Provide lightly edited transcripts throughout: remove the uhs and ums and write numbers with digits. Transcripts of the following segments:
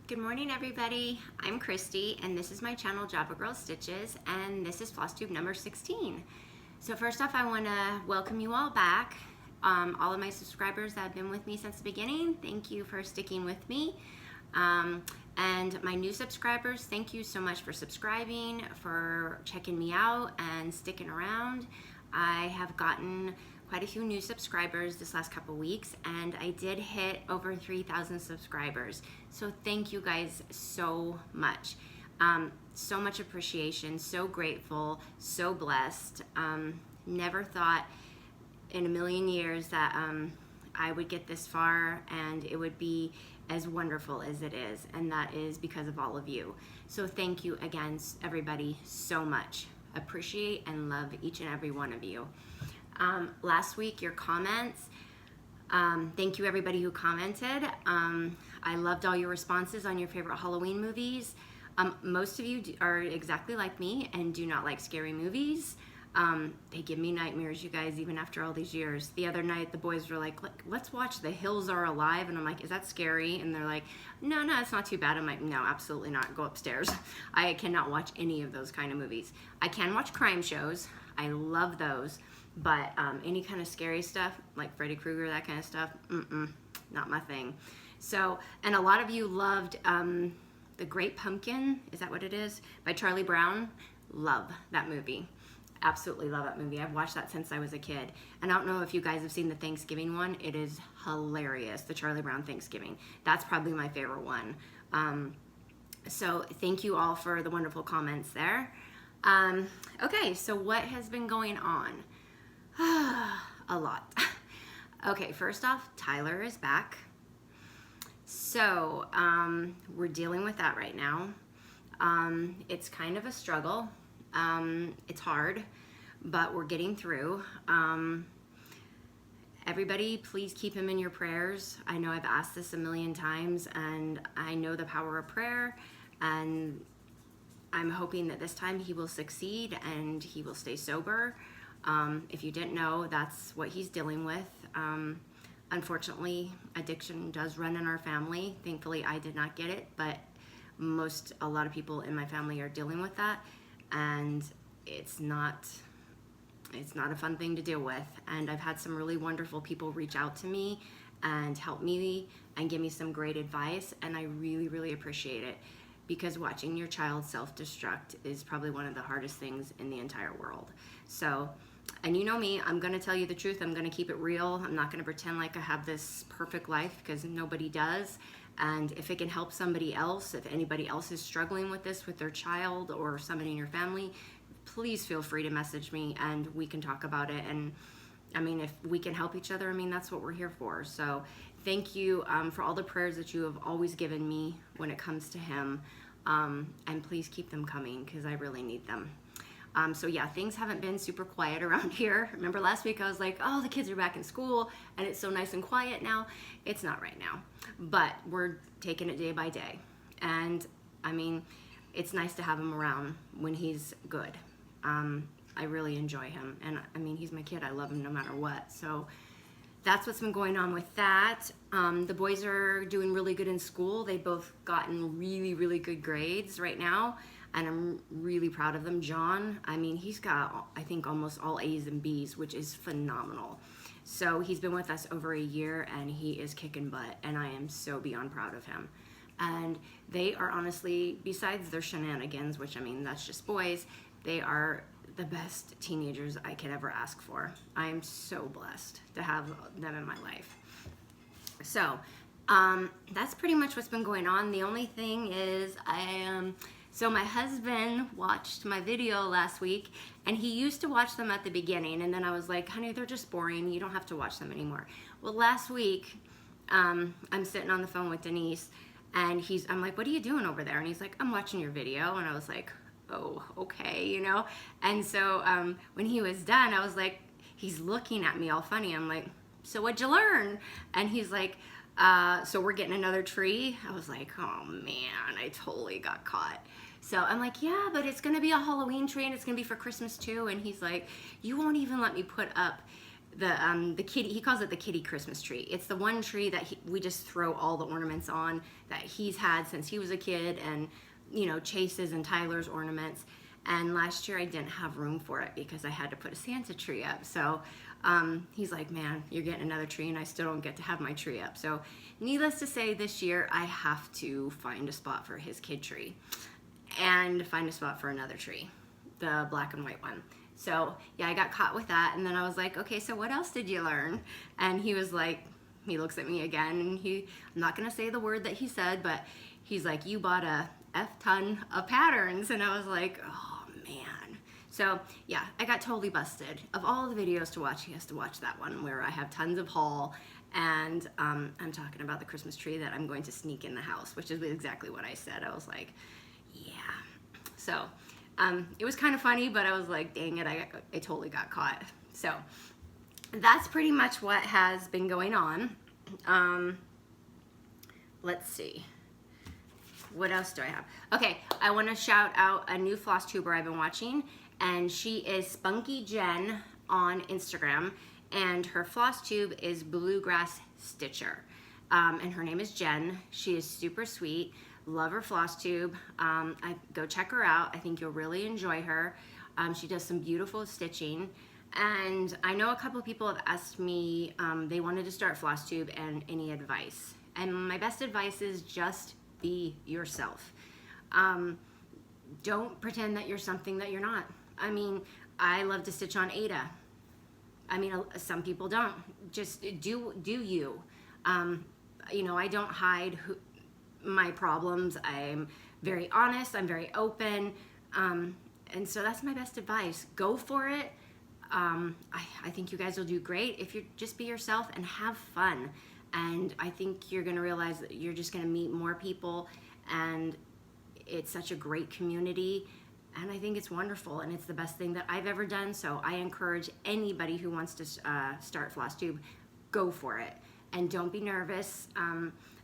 Good morning, everybody. I'm Christy, and this is my channel, Javagirlstitches, and this is Flosstube number 16. So first off, I want to welcome you all back. All of my subscribers that have been with me since the beginning, thank you for sticking with me. And my new subscribers, thank you so much for subscribing, for checking me out and sticking around. I have gotten quite a few new subscribers this last couple weeks, and I did hit over 3,000 subscribers. So thank you guys so much. So much appreciation, so grateful, so blessed. Never thought in a million years that I would get this far and it would be as wonderful as it is, and that is because of all of you. So thank you again, everybody, so much. Appreciate and love each and every one of you. Last week, your comments, thank you everybody who commented. I loved all your responses on your favorite Halloween movies. Most of you are exactly like me and do not like scary movies. They give me nightmares, you guys, even after all these years. The other night, the boys were like, let's watch The Hills Are Alive. And I'm like, is that scary? And they're like, no, it's not too bad. I'm like, no, absolutely not. Go upstairs. I cannot watch any of those kind of movies. I can watch crime shows. I love those. But any kind of scary stuff, like Freddy Krueger, that kind of stuff, not my thing. So, and a lot of you loved The Great Pumpkin, is that what it is? By Charlie Brown. Love that movie. Absolutely love that movie. I've watched that since I was a kid. And I don't know if you guys have seen the Thanksgiving one. It is hilarious, the Charlie Brown Thanksgiving. That's probably my favorite one. So thank you all for the wonderful comments there. Okay, so what has been going on? A lot. Okay, first off, Tyler is back. So we're dealing with that right now. It's kind of a struggle. It's hard, but we're getting through. Everybody, please keep him in your prayers. I know I've asked this a million times, and I know the power of prayer, and I'm hoping that this time he will succeed and he will stay sober. If you didn't know, that's what he's dealing with. Unfortunately, addiction does run in our family. Thankfully, I did not get it, but a lot of people in my family are dealing with that, and it's not a fun thing to deal with. And I've had some really wonderful people reach out to me and help me and give me some great advice, and I really, really appreciate it, because watching your child self-destruct is probably one of the hardest things in the entire world. So, and you know me, I'm gonna tell you the truth. I'm gonna keep it real. I'm not gonna pretend like I have this perfect life, because nobody does. And if it can help somebody else, if anybody else is struggling with this with their child or somebody in your family, please feel free to message me and we can talk about it. And I mean, if we can help each other, I mean, that's what we're here for. So thank you for all the prayers that you have always given me when it comes to him. And please keep them coming, because I really need them. So yeah, things haven't been super quiet around here. Remember last week I was like, oh, the kids are back in school and it's so nice and quiet now. It's not right now, but we're taking it day by day. And I mean, it's nice to have him around when he's good. I really enjoy him. And I mean, he's my kid. I love him no matter what. So that's what's been going on with that. The boys are doing really good in school. They've both gotten really, really good grades right now, and I'm really proud of them. John, I mean, he's got, I think, almost all A's and B's, which is phenomenal. So he's been with us over a year, and he is kicking butt, and I am so beyond proud of him. And they are honestly, besides their shenanigans, which I mean, that's just boys, they are the best teenagers I could ever ask for. I am so blessed to have them in my life. So that's pretty much what's been going on. The only thing is so my husband watched my video last week, and he used to watch them at the beginning, and then I was like, honey, they're just boring. You don't have to watch them anymore. Well, last week, I'm sitting on the phone with Denise, and I'm like, what are you doing over there? And he's like, I'm watching your video. And I was like, oh, okay, you know? And so when he was done, I was like, he's looking at me all funny. I'm like, so what'd you learn? And he's like, so we're getting another tree. I was like, oh man, I totally got caught. So I'm like, yeah, but it's gonna be a Halloween tree and it's gonna be for Christmas too. And he's like, you won't even let me put up the kitty, he calls it the kitty Christmas tree. It's the one tree that we just throw all the ornaments on that he's had since he was a kid, and you know, Chase's and Tyler's ornaments. And last year I didn't have room for it because I had to put a Santa tree up. So he's like, man, you're getting another tree and I still don't get to have my tree up. So needless to say, this year I have to find a spot for his kid tree and find a spot for another tree, the black and white one. So yeah, I got caught with that, and then I was like, okay, so what else did you learn? And he was like, he looks at me again, and I'm not gonna say the word that he said, but he's like, you bought a F-ton of patterns. And I was like, oh man. So yeah, I got totally busted. Of all the videos to watch, he has to watch that one where I have tons of haul, and I'm talking about the Christmas tree that I'm going to sneak in the house, which is exactly what I said. I was like, yeah. So it was kind of funny, but I was like, dang it, I totally got caught. So that's pretty much what has been going on. Let's see. What else do I have? Okay, I want to shout out a new Flosstuber I've been watching, and she is Spunky Jen on Instagram, and her floss tube is Bluegrass Stitcher. And her name is Jen. She is super sweet. Love her floss tube. Go check her out. I think you'll really enjoy her. She does some beautiful stitching. And I know a couple of people have asked me, they wanted to start floss tube and any advice. And my best advice is just be yourself. Don't pretend that you're something that you're not. I mean, I love to stitch on Ada. I mean, some people don't. Just do you. You know, I don't hide my problems. I'm very honest, I'm very open, and so that's my best advice. Go for it. I think you guys will do great if you just be yourself and have fun, and I think you're gonna realize that you're just gonna meet more people, and it's such a great community, and I think it's wonderful, and it's the best thing that I've ever done. So I encourage anybody who wants to start Flosstube, go for it, and don't be nervous.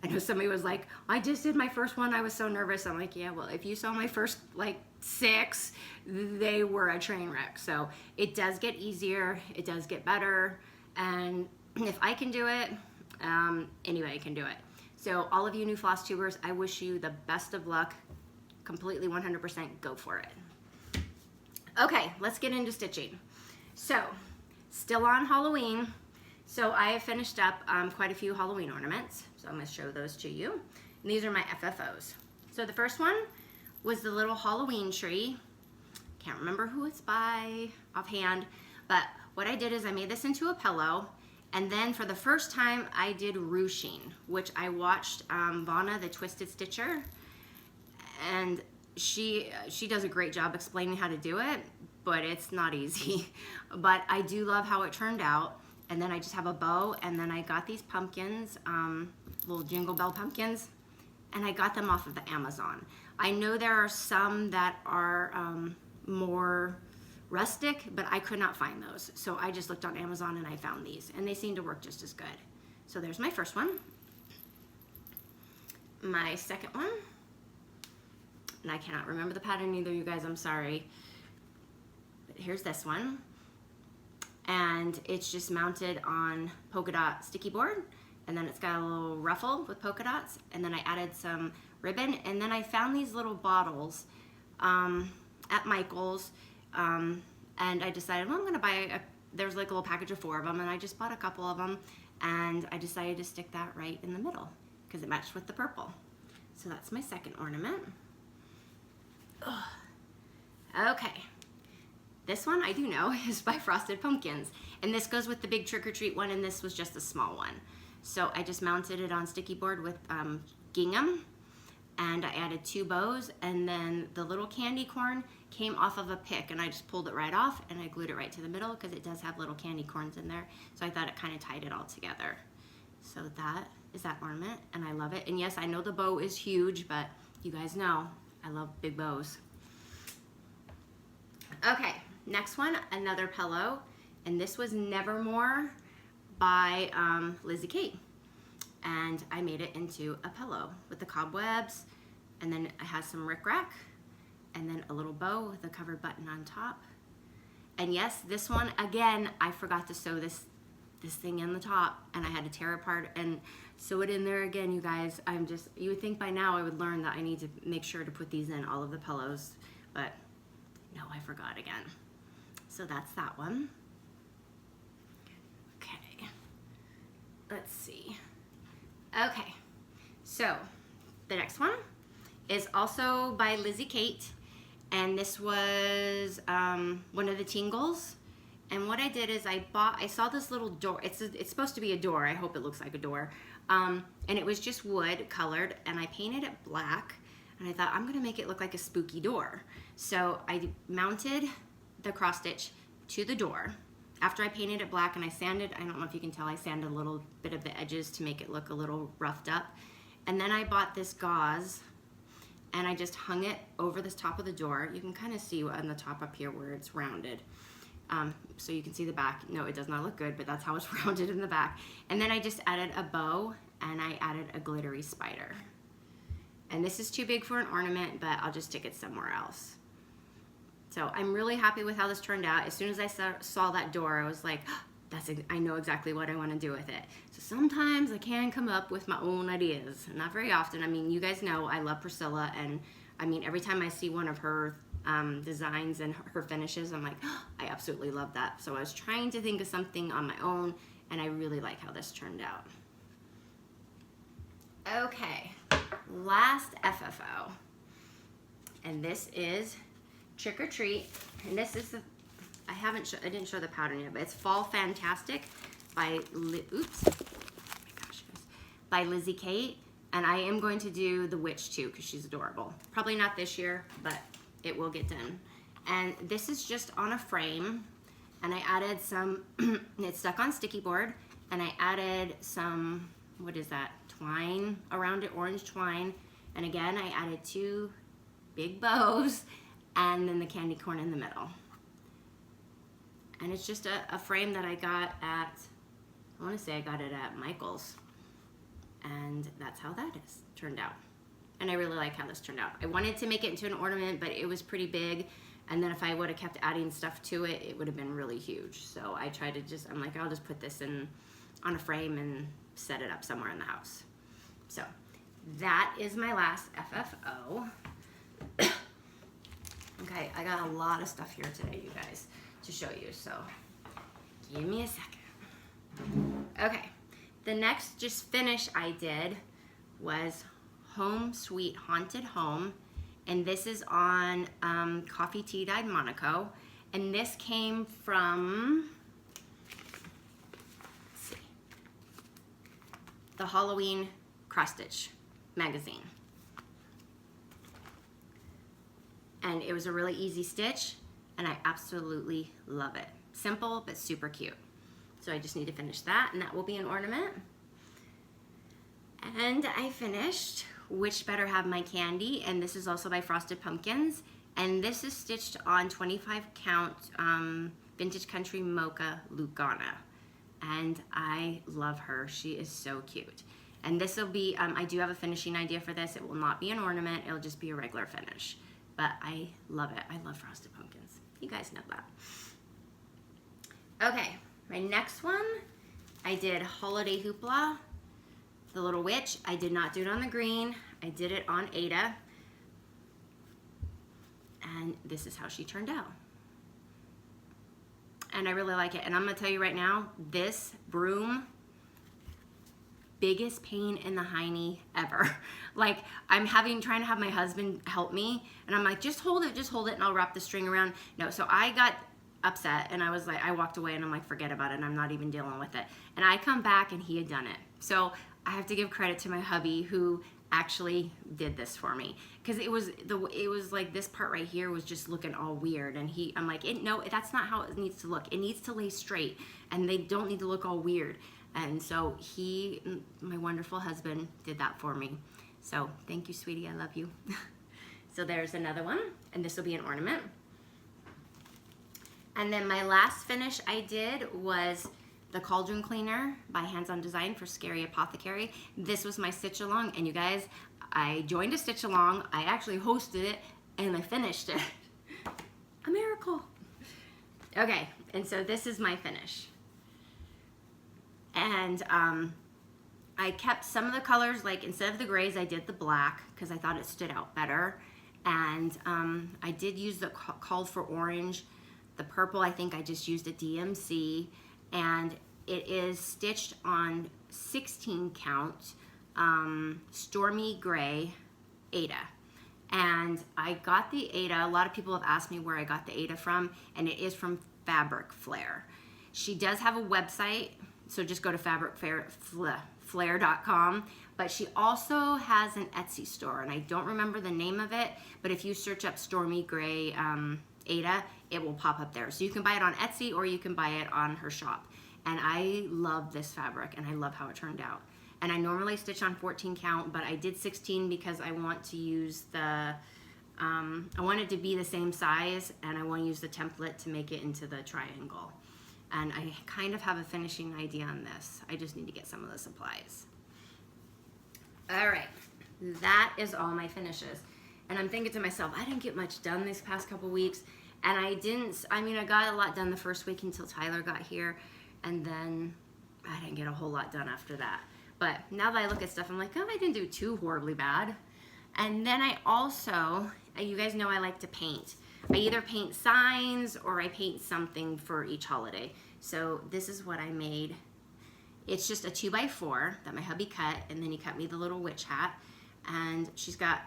I know somebody was like, I just did my first one, I was so nervous. I'm like, yeah, well, if you saw my first like 6, they were a train wreck. So it does get easier, it does get better, and if I can do it, anybody can do it. So all of you new Flosstubers, I wish you the best of luck. Completely 100% go for it. Okay, let's get into stitching. So, still on Halloween. So I have finished up quite a few Halloween ornaments. So I'm going to show those to you. And these are my FFOs. So the first one was the little Halloween tree. Can't remember who it's by offhand, but what I did is I made this into a pillow, and then for the first time I did ruching, which I watched Vonna the Twisted Stitcher, and she does a great job explaining how to do it, but it's not easy. But I do love how it turned out. And then I just have a bow, and then I got these pumpkins, little Jingle Bell pumpkins, and I got them off of the Amazon. I know there are some that are more rustic, but I could not find those. So I just looked on Amazon and I found these, and they seem to work just as good. So there's my first one. My second one, and I cannot remember the pattern either, you guys, I'm sorry. But here's this one. And it's just mounted on polka dot sticky board, and then it's got a little ruffle with polka dots, and then I added some ribbon, and then I found these little bottles at Michael's, and I decided, well, I'm gonna buy there's like a little package of 4 of them, and I just bought a couple of them, and I decided to stick that right in the middle because it matched with the purple. So that's my second ornament. Ugh. Okay. This one I do know is by Frosted Pumpkins, and this goes with the big trick-or-treat one, and this was just a small one. So I just mounted it on sticky board with gingham, and I added 2 bows, and then the little candy corn came off of a pick, and I just pulled it right off, and I glued it right to the middle because it does have little candy corns in there, so I thought it kind of tied it all together. So that is that ornament, and I love it. And yes, I know the bow is huge, but you guys know I love big bows. Okay. Next one, another pillow, and this was Nevermore by Lizzie Kate, and I made it into a pillow with the cobwebs, and then it has some rickrack, and then a little bow with a covered button on top. And yes, this one, again, I forgot to sew this this thing in the top, and I had to tear apart and sew it in there again, you guys. You would think by now I would learn that I need to make sure to put these in all of the pillows, but no, I forgot again. So that's that one. Okay, let's see. Okay, so the next one is also by Lizzie Kate, and this was one of the tingles. And what I did is I saw this little door. It's supposed to be a door. I hope it looks like a door. And it was just wood colored, and I painted it black, and I thought I'm gonna make it look like a spooky door. So I mounted the cross stitch to the door after I painted it black, and I sanded, I don't know if you can tell, I sanded a little bit of the edges to make it look a little roughed up. And then I bought this gauze, and I just hung it over this top of the door. You can kind of see on the top up here where it's rounded. So you can see the back. No, it does not look good, but that's how it's rounded in the back. And then I just added a bow, and I added a glittery spider. And this is too big for an ornament, but I'll just stick it somewhere else. So I'm really happy with how this turned out. As soon as I saw that door, I was like, oh, I know exactly what I want to do with it. So sometimes I can come up with my own ideas. Not very often. I mean, you guys know I love Priscilla, and I mean, every time I see one of her designs and her finishes, I'm like, oh, I absolutely love that. So I was trying to think of something on my own, and I really like how this turned out. Okay, last FFO, and this is Trick or Treat, and this is I didn't show the pattern yet, but it's Fall Fantastic by by Lizzie Kate, and I am going to do the witch too because she's adorable. Probably not this year, but it will get done. And this is just on a frame, and I added some it's stuck on sticky board, and I added some, what is that, twine around it, orange twine. And again, I added 2 big bows and then the candy corn in the middle. And it's just a frame that I got at, I want to say I got it at Michael's, and that's how that turned out. And I really like how this turned out. I wanted to make it into an ornament, but it was pretty big. And then if I would have kept adding stuff to it, it would have been really huge. So I tried to I'm like, I'll just put this on a frame and set it up somewhere in the house. So that is my last FFO. Okay, I got a lot of stuff here today, you guys, to show you. So give me a second. Okay, the next just finish I did was Home Sweet Haunted Home, and this is on Coffee Tea Dyed Monaco, and this came from, let's see, the Halloween Cross Stitch magazine, and it was a really easy stitch, and I absolutely love it. Simple but super cute. So I just need to finish that, and that will be an ornament. And I finished Which Better Have My Candy, and this is also by Frosted Pumpkins, and this is stitched on 25 count Vintage Country Mocha Lugana, and I love her. She is so cute. And this will be, I do have a finishing idea for this. It will not be an ornament, it'll just be a regular finish, but I love it. I love Frosted Pumpkins. You guys know that. Okay, my next one, I did Holiday Hoopla, the Little Witch. I did not do it on the green. I did it on Ada. And this is how she turned out. And I really like it. And I'm gonna tell you right now, this broom, biggest pain in the hiney ever. Like, I'm trying to have my husband help me, and I'm like, just hold it, and I'll wrap the string around. No, so I got upset, and I was like, I walked away, and I'm like, forget about it, and I'm not even dealing with it. And I come back, and he had done it. So I have to give credit to my hubby who actually did this for me, because it was like this part right here was just looking all weird, and I'm like, no, that's not how it needs to look. It needs to lay straight, and they don't need to look all weird. And so my wonderful husband, did that for me. So thank you, sweetie, I love you. So there's another one, and this will be an ornament. And then my last finish I did was the Cauldron Cleaner by Hands On Design for Scary Apothecary. This was my stitch along, and you guys, I joined a stitch along, I actually hosted it, and I finished it. A miracle. Okay, and so this is my finish. And I kept some of the colors, like instead of the grays, I did the black because I thought it stood out better. And I did use the called for orange. The purple, I think I just used a DMC. And it is stitched on 16 count Stormy Gray Aida. And I got the Aida, a lot of people have asked me where I got the Aida from, and it is from Fabric Flare. She does have a website, so just go to fabricflare.com, but she also has an Etsy store, and I don't remember the name of it, but if you search up Stormy Gray Aida, it will pop up there. So you can buy it on Etsy or you can buy it on her shop. And I love this fabric, and I love how it turned out. And I normally stitch on 14 count, but I did 16 because I want to use the, I want it to be the same size, and I want to use the template to make it into the triangle. And I kind of have a finishing idea on this. I just need to get some of the supplies. All right, that is all my finishes. And I'm thinking to myself, I didn't get much done these past couple weeks. And I got a lot done the first week until Tyler got here. And then I didn't get a whole lot done after that. But now that I look at stuff, I'm like, oh, I didn't do too horribly bad. And then I also, you guys know I like to paint. I either paint signs or I paint something for each holiday. So this is what I made. It's just a 2x4 that my hubby cut, and then he cut me the little witch hat. And she's got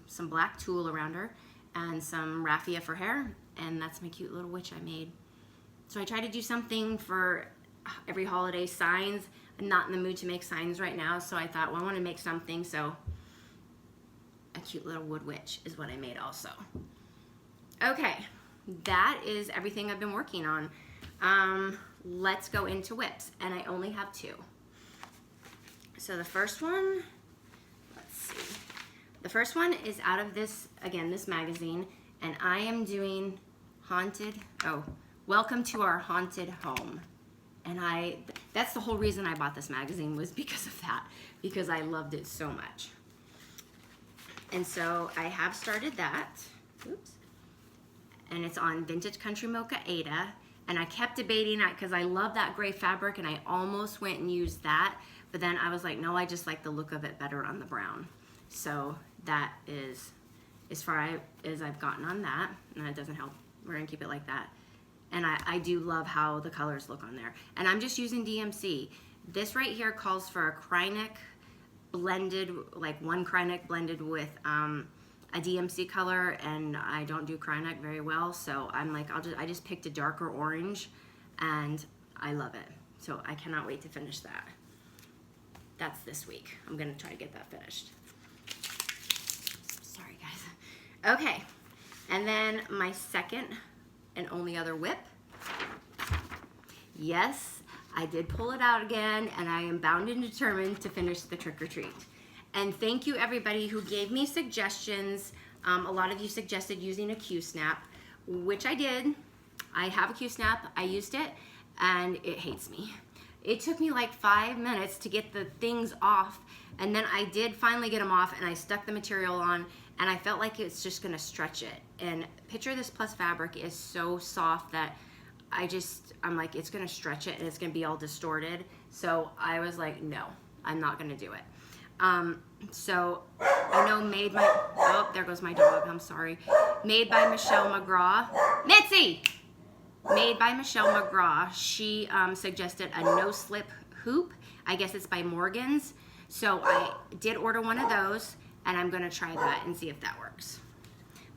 some black tulle around her and some raffia for hair, and that's my cute little witch I made. So I try to do something for every holiday. Signs. I'm not in the mood to make signs right now, so I thought, well, I want to make something, so a cute little wood witch is what I made also. Okay, that is everything I've been working on. Let's go into whips, and I only have 2. So the first one, let's see. The first one is out of this, again, this magazine, and I am doing Welcome to Our Haunted Home. And that's the whole reason I bought this magazine, was because of that, because I loved it so much. And so I have started that. Oops. And it's on Vintage Country Mocha Aida. And I kept debating that because I love that gray fabric, and I almost went and used that. But then I was like, no, I just like the look of it better on the brown. So that is as far as I've gotten on that. And that doesn't help. We're going to keep it like that. And I do love how the colors look on there. And I'm just using DMC. This right here calls for a Krynic blended, like one Krynic blended with a DMC color, and I don't do Krynic very well, so I'm like, I just picked a darker orange, and I love it. So I cannot wait to finish that. That's this week. I'm gonna try to get that finished. Sorry guys. Okay, and then my second and only other whip. Yes, I did pull it out again, and I am bound and determined to finish the trick or treat. And thank you everybody who gave me suggestions. A lot of you suggested using a Q-snap, which I did. I have a Q-snap, I used it, and it hates me. It took me like 5 minutes to get the things off, and then I did finally get them off, and I stuck the material on, and I felt like it's just gonna stretch it. And Picture This Plus fabric is so soft that I'm like, it's gonna stretch it and it's gonna be all distorted. So I was like, no, I'm not gonna do it. So I know oh, there goes my dog, I'm sorry. Made by Michelle McGraw. Mitzi! Made by Michelle McGraw. She suggested a no-slip hoop. I guess it's by Morgan's. So I did order one of those, and I'm gonna try that and see if that works.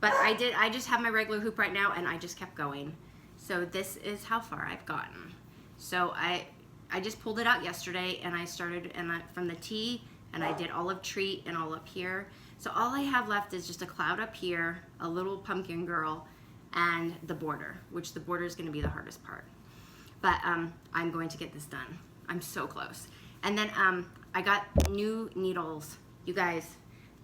But I just have my regular hoop right now, and I just kept going. So this is how far I've gotten. So I just pulled it out yesterday, and I started from the T, and I did olive treat and all up here. So all I have left is just a cloud up here, a little pumpkin girl, and the border, which the border is gonna be the hardest part. But I'm going to get this done. I'm so close. And then I got new needles. You guys,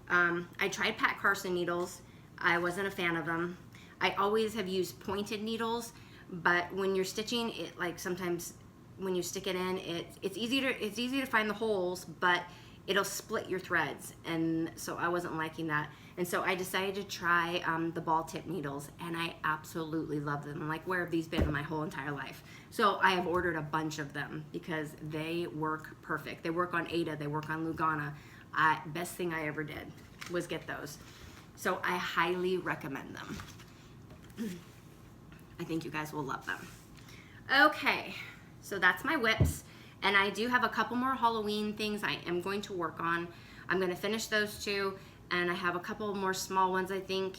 I tried Pat Carson needles. I wasn't a fan of them. I always have used pointed needles, but when you're stitching, it like sometimes when you stick it in, it's easy to find the holes, but it'll split your threads, and so I wasn't liking that. And so I decided to try the ball tip needles, and I absolutely love them. I'm like, where have these been in my whole entire life? So I have ordered a bunch of them because they work perfect. They work on Ada, they work on Lugana. Best thing I ever did was get those. So I highly recommend them. I think you guys will love them. Okay, so that's my whips. And I do have a couple more Halloween things I am going to work on. I'm gonna finish those two, and I have a couple more small ones, I think.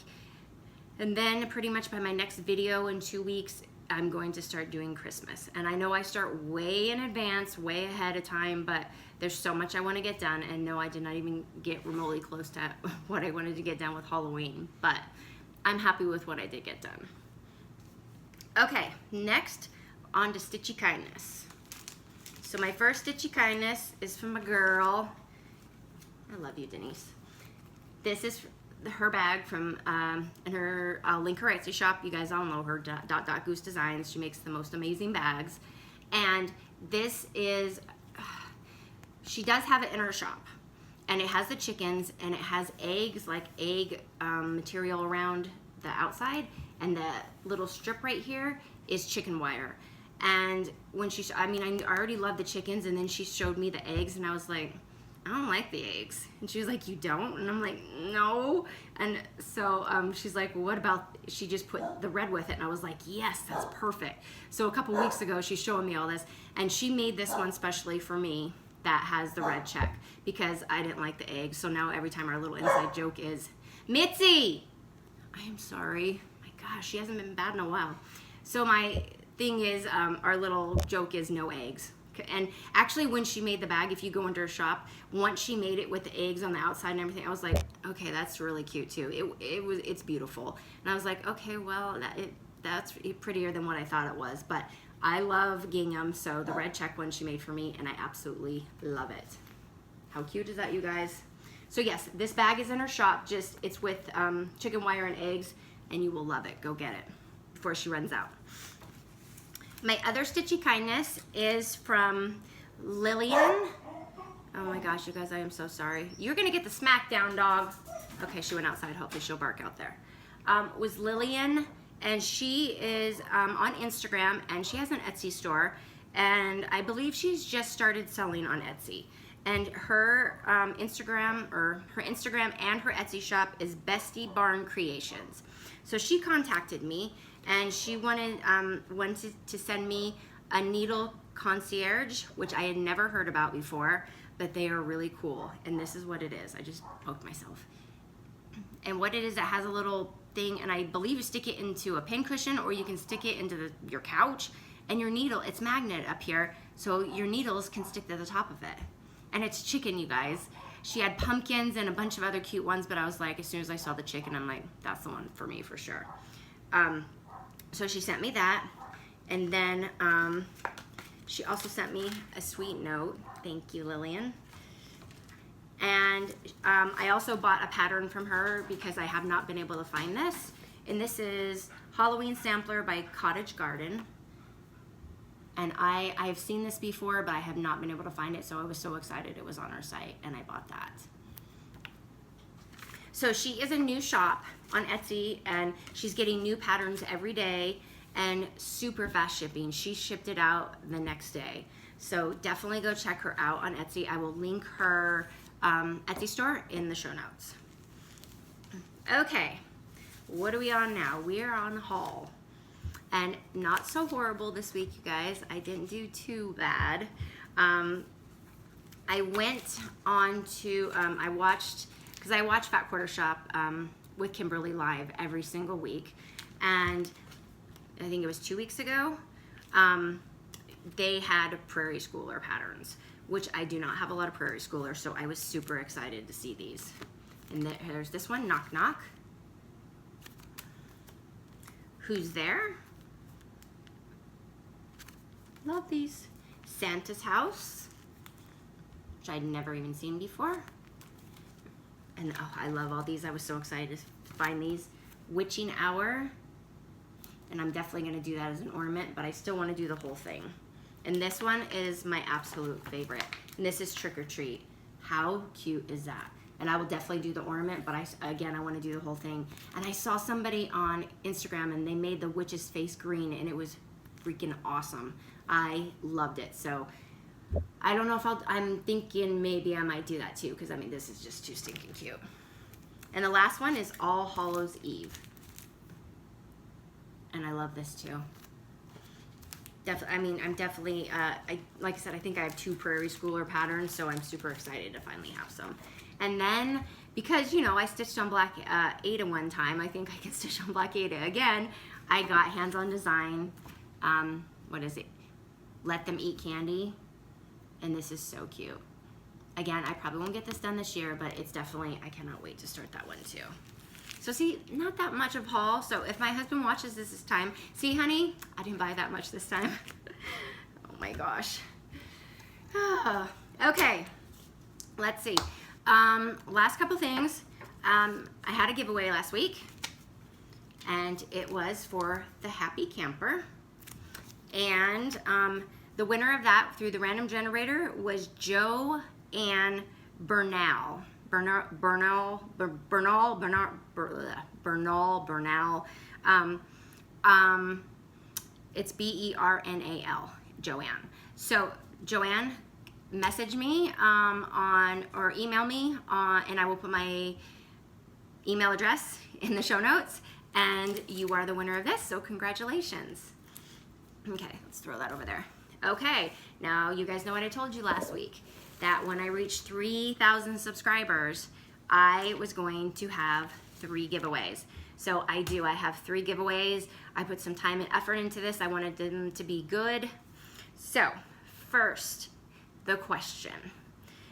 And then pretty much by my next video in 2 weeks, I'm going to start doing Christmas. And I know I start way in advance, way ahead of time, but there's so much I wanna get done, and no, I did not even get remotely close to what I wanted to get done with Halloween, but I'm happy with what I did get done. Okay, next, on to Stitchy Kindness. So my first Stitchy Kindness is from a girl. I love you, Denise. This is her bag from, and her, I'll link her Etsy shop. You guys all know her, DotDotGooseDesign. She makes the most amazing bags. And this is, she does have it in her shop. And it has the chickens, and it has eggs, like egg material around the outside. And the little strip right here is chicken wire. And when she, I already love the chickens, and then she showed me the eggs, and I was like, I don't like the eggs. And she was like, you don't? And I'm like, no. And so she's like, well, what about, she just put the red with it, and I was like, yes, that's perfect. So a couple weeks ago, she's showing me all this, and she made this one specially for me that has the red check, because I didn't like the eggs. So now every time our little inside joke is, Mitzi! I am sorry. My gosh, she hasn't been bad in a while. So my thing is, our little joke is no eggs. And actually, when she made the bag, if you go into her shop, once she made it with the eggs on the outside and everything, I was like, okay, that's really cute too. It's beautiful. And I was like, okay, well, that's prettier than what I thought it was. But I love gingham, so the red check one she made for me, and I absolutely love it. How cute is that, you guys? So yes, this bag is in her shop. Just it's with chicken wire and eggs, and you will love it. Go get it before she runs out. My other Stitchy Kindness is from Lillian. Oh my gosh, you guys, I am so sorry. You're gonna get the smackdown, dog. Okay, she went outside. Hopefully she'll bark out there. Was Lillian, and she is on Instagram, and she has an Etsy store, and I believe she's just started selling on Etsy. And her Instagram and her Etsy shop is BestieBarn Creations. So she contacted me, and she wanted to send me a needle concierge, which I had never heard about before, but they are really cool. And this is what it is. I just poked myself. And what it is, it has a little thing, and I believe you stick it into a pin cushion, or you can stick it into your couch, and your needle, it's magnet up here, so your needles can stick to the top of it. And it's chicken, you guys. She had pumpkins and a bunch of other cute ones, but I was like, as soon as I saw the chicken, I'm like, that's the one for me for sure. So she sent me that, and then she also sent me a sweet note. Thank you, Lillian. And I also bought a pattern from her because I have not been able to find this. And this is Halloween Sampler by Cottage Garden. And I've seen this before, but I have not been able to find it, so I was so excited it was on our site, and I bought that. So she is a new shop on Etsy, and she's getting new patterns every day, and super fast shipping. She shipped it out the next day. So definitely go check her out on Etsy. I will link her Etsy store in the show notes. Okay, what are we on now? We are on haul. And not so horrible this week, you guys. I didn't do too bad. I went on to, I watched Fat Quarter Shop with Kimberly live every single week. And I think it was 2 weeks ago, they had Prairie Schooler patterns, which I do not have a lot of Prairie Schoolers, so I was super excited to see these. And there's this one, Knock Knock. Who's There? Love these. Santa's House, which I'd never even seen before. And oh, I love all these. I was so excited to find these. Witching Hour. And I'm definitely going to do that as an ornament, but I still want to do the whole thing. And this one is my absolute favorite. And this is Trick or Treat. How cute is that? And I will definitely do the ornament, but again, I want to do the whole thing. And I saw somebody on Instagram and they made the witch's face green and it was freaking awesome. I loved it. So I don't know if I'm thinking maybe I might do that too, because I mean, this is just too stinking cute. And the last one is All Hallows Eve. And I love this too. I'm definitely, like I said, I think I have 2 Prairie Schooler patterns, so I'm super excited to finally have some. And then, because, you know, I stitched on Black Ada one time, I think I can stitch on Black Ada again. I got Hands On Design, what is it? Let Them Eat Candy. And this is so cute. Again, I probably won't get this done this year, but it's definitely, I cannot wait to start that one too. So see, not that much of haul. So if my husband watches this time, see honey, I didn't buy that much this time. Oh my gosh. Okay, let's see. Last couple things. I had a giveaway last week and it was for the Happy Camper. And the winner of that through the random generator was Joanne Bernal. Bernal. It's B-E-R-N-A-L, Joanne. So Joanne, message me or email me and I will put my email address in the show notes, and you are the winner of this, so congratulations. Okay, let's throw that over there. Okay, now you guys know what I told you last week, that when I reached 3,000 subscribers, I was going to have 3 giveaways. So I do, I have 3 giveaways. I put some time and effort into this. I wanted them to be good. So first, the question.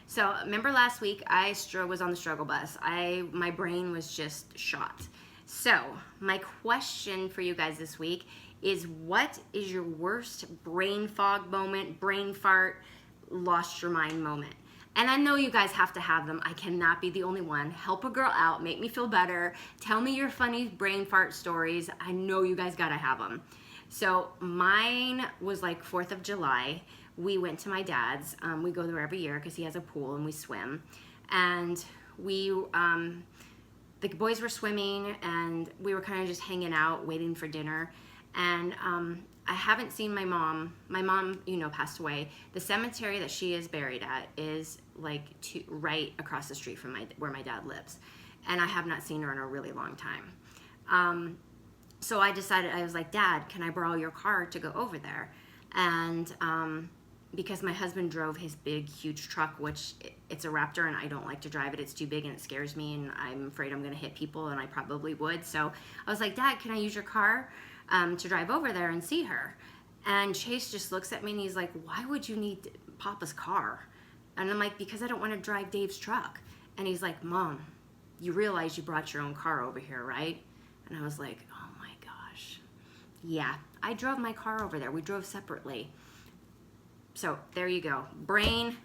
So remember last week, I was on the struggle bus. My brain was just shot. So my question for you guys this week is, what is your worst brain fog moment, brain fart, lost your mind moment? And I know you guys have to have them. I cannot be the only one. Help a girl out, make me feel better. Tell me your funny brain fart stories. I know you guys gotta have them. So mine was like 4th of July. We went to my dad's. We go there every year because he has a pool and we swim. And the boys were swimming and we were kind of just hanging out, waiting for dinner. And I haven't seen my mom. My mom, you know, passed away. The cemetery that she is buried at is like right across the street from where my dad lives. And I have not seen her in a really long time. So I decided, I was like, Dad, can I borrow your car to go over there? And because my husband drove his big, huge truck, which it's a Raptor and I don't like to drive it. It's too big and it scares me and I'm afraid I'm gonna hit people, and I probably would. So I was like, Dad, can I use your car to drive over there and see her? And Chase just looks at me and he's like, why would you need Papa's car? And I'm like, because I don't want to drive Dave's truck. And he's like, Mom, you realize you brought your own car over here, right? And I was like, oh my gosh. Yeah, I drove my car over there. We drove separately. So there you go. Brain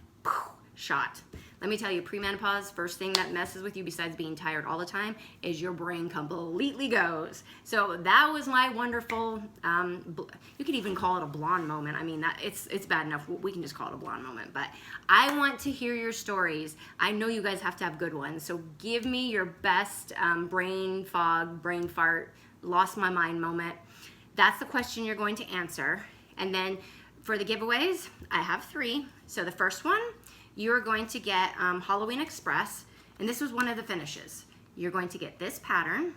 shot. Let me tell you, premenopause, first thing that messes with you besides being tired all the time is your brain completely goes. So that was my wonderful, you could even call it a blonde moment. I mean, it's bad enough. We can just call it a blonde moment. But I want to hear your stories. I know you guys have to have good ones. So give me your best brain fog, brain fart, lost my mind moment. That's the question you're going to answer. And then for the giveaways, I have 3. So the first one, you're going to get Halloween Express, and this was one of the finishes. You're going to get this pattern,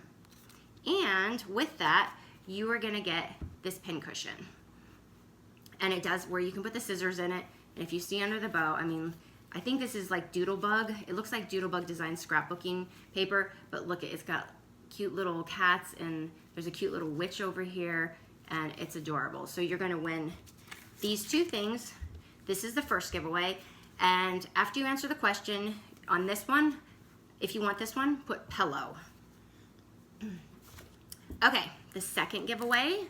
and with that, you are gonna get this pin cushion. And it does where you can put the scissors in it, and if you see under the bow, I mean, I think this is like Doodlebug. It looks like Doodlebug Design scrapbooking paper, but look, it's got cute little cats, and there's a cute little witch over here, and it's adorable. So you're gonna win these 2 things. This is the first giveaway. And after you answer the question on this one, if you want this one, put pillow. Okay, the second giveaway,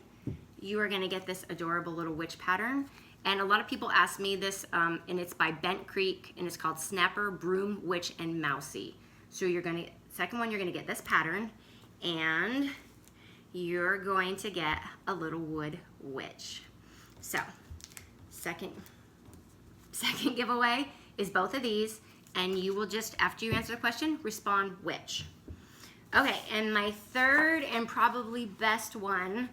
you are gonna get this adorable little witch pattern. And a lot of people ask me this, and it's by Bent Creek, and it's called Snapper, Broom, Witch, and Mousy. So second one, you're gonna get this pattern, and you're going to get a little wood witch. So, second giveaway is both of these, and you will just, after you answer the question, respond which. Okay, and my third and probably best one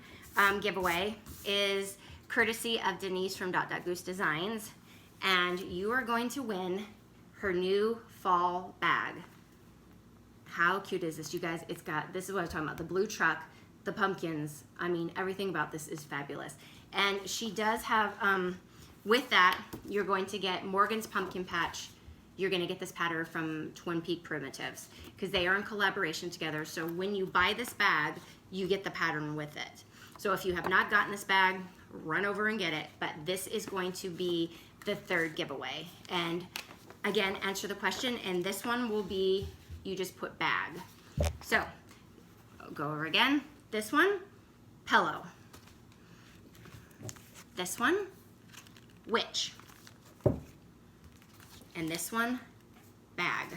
giveaway is courtesy of Denise from DotDotGooseDesigns, and you are going to win her new fall bag. How cute is this, you guys? It's got, this is what I was talking about, the blue truck, the pumpkins. I mean, everything about this is fabulous. And she does have, with that, you're going to get Morgan's Pumpkin Patch. You're going to get this pattern from Twin Peak Primitives because they are in collaboration together. So when you buy this bag, you get the pattern with it. So if you have not gotten this bag, run over and get it. But this is going to be the third giveaway. And again, answer the question. And this one will be, you just put bag. So go over again. This one, pillow. This one, which. And this one, bag.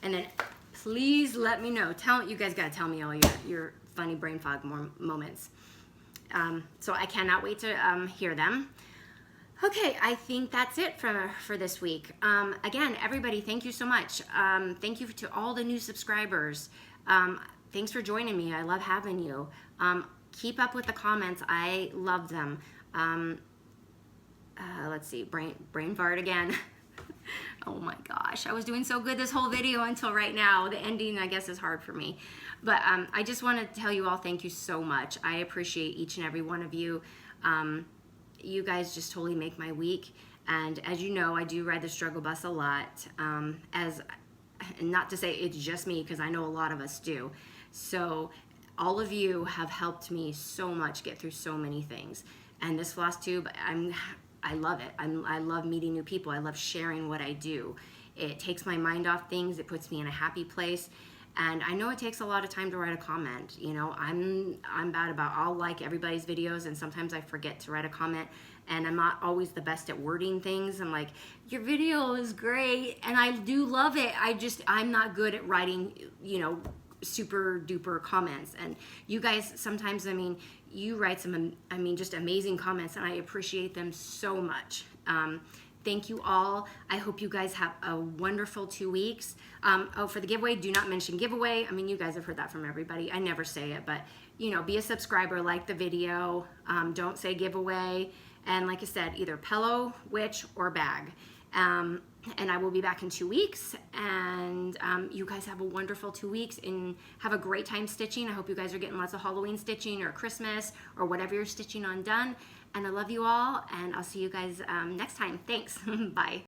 And then please let me know. You guys gotta tell me all your funny brain fog moments. So I cannot wait to hear them. Okay, I think that's it for this week. Again, everybody, thank you so much. Thank you to all the new subscribers. Thanks for joining me. I love having you. Keep up with the comments. I love them. Let's see, brain fart again. Oh my gosh, I was doing so good this whole video until right now. The ending, I guess, is hard for me. But I just want to tell you all thank you so much. I appreciate each and every one of you. You guys just totally make my week. And as you know, I do ride the struggle bus a lot. Not to say it's just me, because I know a lot of us do. So all of you have helped me so much get through so many things. And this floss tube, I love it. I love meeting new people. I love sharing what I do. It takes my mind off things. It puts me in a happy place. And I know it takes a lot of time to write a comment. You know, I'm bad about, I'll like everybody's videos, and sometimes I forget to write a comment, and I'm not always the best at wording things. I'm like, your video is great, and I do love it. I'm not good at writing, you know, super duper comments. And you guys sometimes, I mean, you write some, I mean, just amazing comments, and I appreciate them so much. Thank you all. I hope you guys have a wonderful 2 weeks. Oh, for the giveaway, do not mention giveaway. I mean, you guys have heard that from everybody. I never say it, but you know, be a subscriber, like the video. Don't say giveaway. And like I said, either pillow, witch, or bag. And I will be back in 2 weeks. And you guys have a wonderful 2 weeks and have a great time stitching. I hope you guys are getting lots of Halloween stitching or Christmas or whatever you're stitching on done. And I love you all, and I'll see you guys next time. Thanks. Bye.